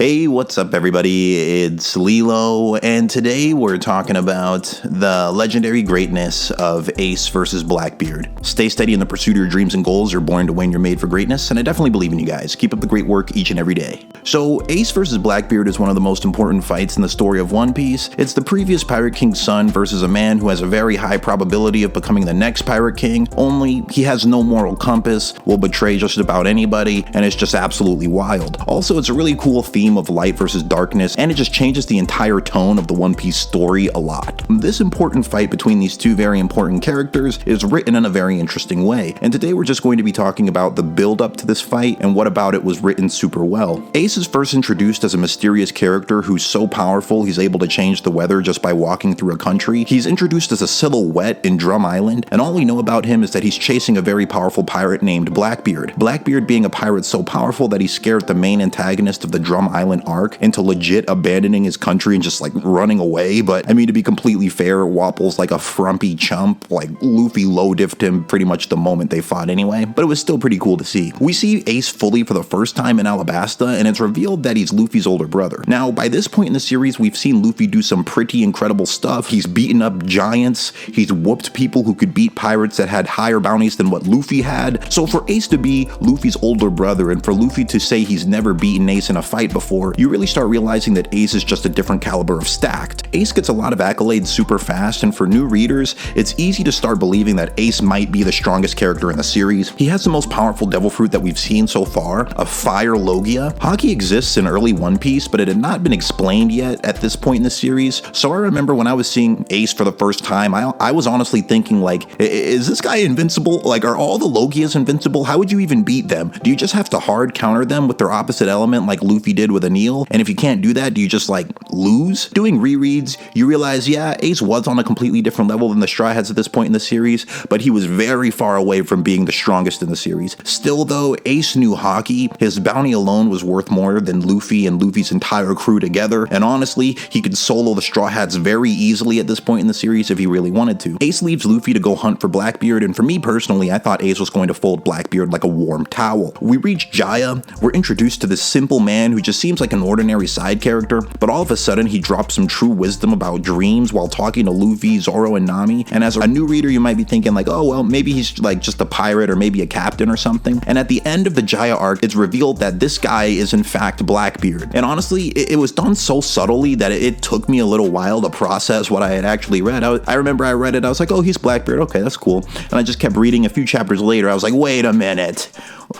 Hey, what's up everybody? It's LeeLos, and today we're talking about the legendary greatness of Ace versus Blackbeard. Stay steady in the pursuit of your dreams and goals. You're born to win, you're made for greatness, and I definitely believe in you guys. Keep up the great work each and every day. So, Ace versus Blackbeard is one of the most important fights in the story of One Piece. It's the previous Pirate King's son versus a man who has a very high probability of becoming the next Pirate King, only he has no moral compass, will betray just about anybody, and it's just absolutely wild. Also, it's a really cool theme of light versus darkness, and it just changes the entire tone of the One Piece story a lot. This important fight between these two very important characters is written in a very interesting way, and today we're just going to be talking about the build up to this fight and what about it was written super well. Ace is first introduced as a mysterious character who's so powerful he's able to change the weather just by walking through a country. He's introduced as a silhouette in Drum Island, and all we know about him is that he's chasing a very powerful pirate named Blackbeard. Blackbeard being a pirate so powerful that he scared the main antagonist of the Drum Island arc into legit abandoning his country and just like running away. But I mean, to be completely fair, Wapple's like a frumpy chump. Like Luffy low-diffed him pretty much the moment they fought anyway, but it was still pretty cool to see. We see Ace fully for the first time in Alabasta, and it's revealed that he's Luffy's older brother. Now, by this point in the series, we've seen Luffy do some pretty incredible stuff. He's beaten up giants, he's whooped people who could beat pirates that had higher bounties than what Luffy had. So for Ace to be Luffy's older brother, and for Luffy to say he's never beaten Ace in a fight before, you really start realizing that Ace is just a different caliber of stacked. Ace gets a lot of accolades super fast, and for new readers, it's easy to start believing that Ace might be the strongest character in the series. He has the most powerful devil fruit that we've seen so far, a fire Logia. Haki exists in early One Piece, but it had not been explained yet at this point in the series. So I remember when I was seeing Ace for the first time, I was honestly thinking like, is this guy invincible? Like, are all the Logias invincible? How would you even beat them? Do you just have to hard counter them with their opposite element like Luffy did with Anil? And if you can't do that, do you just like lose? Doing rereads, you realize, yeah, Ace was on a completely different level than the Straw Hats at this point in the series, but he was very far away from being the strongest in the series. Still though, Ace knew Haki. His bounty alone was worth more than Luffy and Luffy's entire crew together, and honestly, he could solo the Straw Hats very easily at this point in the series if he really wanted to. Ace leaves Luffy to go hunt for Blackbeard, and for me personally, I thought Ace was going to fold Blackbeard like a warm towel. We reach Jaya, we're introduced to this simple man who just seems like an ordinary side character, but all of a sudden he drops some true wisdom about dreams while talking to Luffy, Zoro, and Nami. And as a new reader, you might be thinking like, oh well, maybe he's like just a pirate or maybe a captain or something. And at the end of the Jaya arc, it's revealed that this guy is in fact Blackbeard. And honestly, it was done so subtly that it took me a little while to process what I had actually read. I remember I read it, I was like, oh, he's Blackbeard, okay, that's cool. And I just kept reading. A few chapters later, I was like, wait a minute.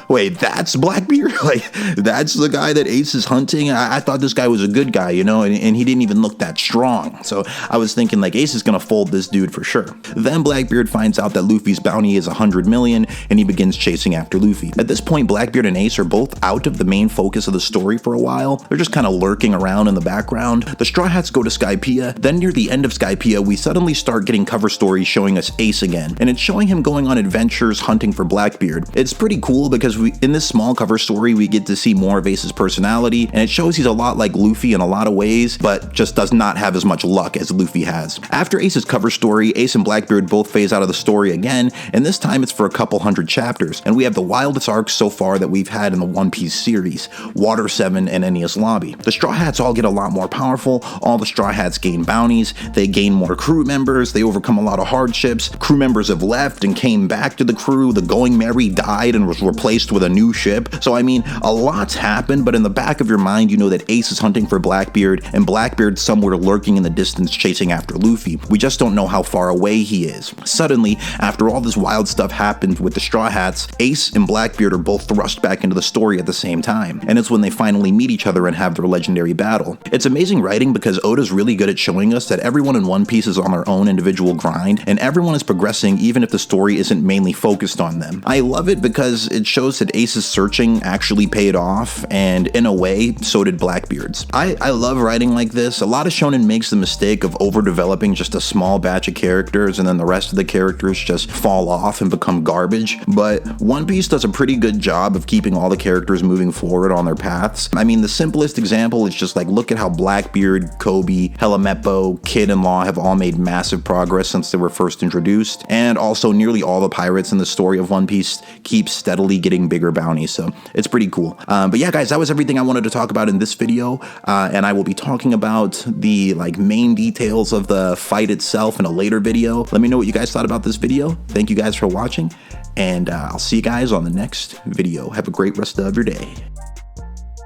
Wait, that's Blackbeard? Like, that's the guy that Ace is hunting? I thought this guy was a good guy, you know, and he didn't even look that strong. So I was thinking, like, Ace is gonna fold this dude for sure. Then Blackbeard finds out that Luffy's bounty is 100 million, and he begins chasing after Luffy. At this point, Blackbeard and Ace are both out of the main focus of the story for a while. They're just kind of lurking around in the background. The Straw Hats go to Skypiea. Then near the end of Skypiea, we suddenly start getting cover stories showing us Ace again, and it's showing him going on adventures hunting for Blackbeard. It's pretty cool because in this small cover story, we get to see more of Ace's personality, and it shows he's a lot like Luffy in a lot of ways, but just does not have as much luck as Luffy has. After Ace's cover story, Ace and Blackbeard both phase out of the story again, and this time it's for a couple hundred chapters, and we have the wildest arcs so far that we've had in the One Piece series, Water 7 and Enies Lobby. The Straw Hats all get a lot more powerful, all the Straw Hats gain bounties, they gain more crew members, they overcome a lot of hardships, crew members have left and came back to the crew, the Going Merry died and was replaced with a new ship. So I mean, a lot's happened, but in the back of your mind, you know that Ace is hunting for Blackbeard, and Blackbeard's somewhere lurking in the distance chasing after Luffy. We just don't know how far away he is. Suddenly, after all this wild stuff happened with the Straw Hats, Ace and Blackbeard are both thrust back into the story at the same time, and it's when they finally meet each other and have their legendary battle. It's amazing writing because Oda's really good at showing us that everyone in One Piece is on their own individual grind, and everyone is progressing even if the story isn't mainly focused on them. I love it because it shows that Ace's searching actually paid off, and in a way, so did Blackbeard's. I love writing like this. A lot of shonen makes the mistake of overdeveloping just a small batch of characters, and then the rest of the characters just fall off and become garbage, but One Piece does a pretty good job of keeping all the characters moving forward on their paths. I mean, the simplest example is just like, look at how Blackbeard, Kobe, Helmepo, Kid, and Law have all made massive progress since they were first introduced, and also nearly all the pirates in the story of One Piece keep steadily getting getting bigger bounties. So it's pretty cool. But yeah, guys, that was everything I wanted to talk about in this video. And I will be talking about the main details of the fight itself in a later video. Let me know what you guys thought about this video. Thank you guys for watching, and I'll see you guys on the next video. Have a great rest of your day.